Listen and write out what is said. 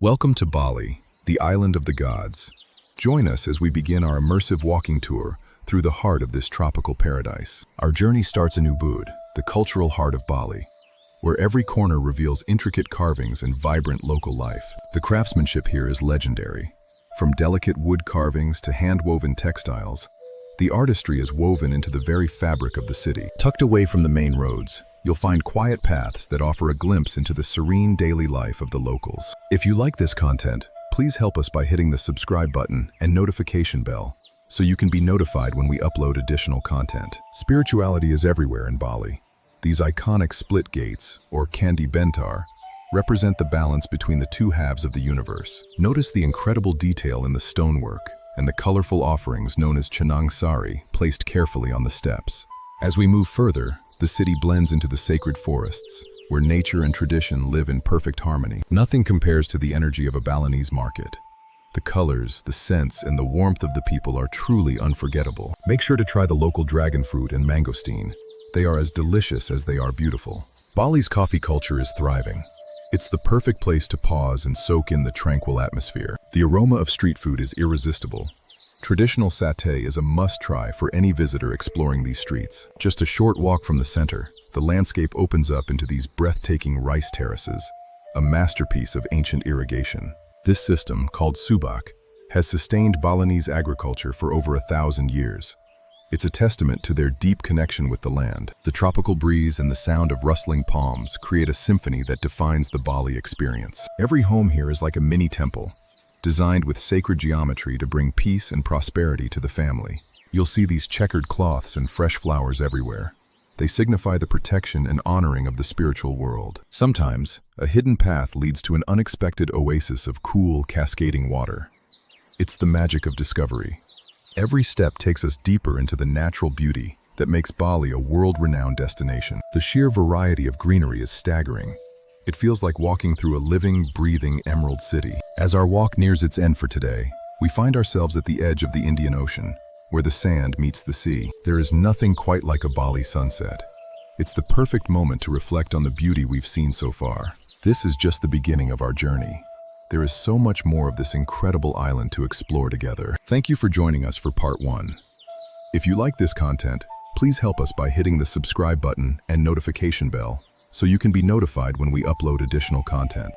Welcome to Bali, the island of the gods. Join us as we begin our immersive walking tour through the heart of this tropical paradise. Our journey starts in Ubud, the cultural heart of Bali, where every corner reveals intricate carvings and vibrant local life. The craftsmanship here is legendary. From delicate wood carvings to hand-woven textiles, the artistry is woven into the very fabric of the city. Tucked away from the main roads, you'll find quiet paths that offer a glimpse into the serene daily life of the locals. If you like this content, please help us by hitting the subscribe button and notification bell so you can be notified when we upload additional content. Spirituality is everywhere in Bali. These iconic split gates, or candi bentar, represent the balance between the two halves of the universe. Notice the incredible detail in the stonework and the colorful offerings known as chanang sari placed carefully on the steps. As we move further, the city blends into the sacred forests, where nature and tradition live in perfect harmony. Nothing compares to the energy of a Balinese market. The colors, the scents, and the warmth of the people are truly unforgettable. Make sure to try the local dragon fruit and mangosteen. They are as delicious as they are beautiful. Bali's coffee culture is thriving. It's the perfect place to pause and soak in the tranquil atmosphere. The aroma of street food is irresistible. Traditional satay is a must-try for any visitor exploring these streets. Just a short walk from the center, the landscape opens up into these breathtaking rice terraces, a masterpiece of ancient irrigation. This system, called subak, has sustained Balinese agriculture for over 1,000 years. It's a testament to their deep connection with the land. The tropical breeze and the sound of rustling palms create a symphony that defines the Bali experience. Every home here is like a mini temple, designed with sacred geometry to bring peace and prosperity to the family. You'll see these checkered cloths and fresh flowers everywhere. They signify the protection and honoring of the spiritual world. Sometimes, a hidden path leads to an unexpected oasis of cool, cascading water. It's the magic of discovery. Every step takes us deeper into the natural beauty that makes Bali a world-renowned destination. The sheer variety of greenery is staggering. It feels like walking through a living, breathing emerald city. As our walk nears its end for today, we find ourselves at the edge of the Indian Ocean, where the sand meets the sea. There is nothing quite like a Bali sunset. It's the perfect moment to reflect on the beauty we've seen so far. This is just the beginning of our journey. There is so much more of this incredible island to explore together. Thank you for joining us for part 1. If you like this content, please help us by hitting the subscribe button and notification bell so you can be notified when we upload additional content.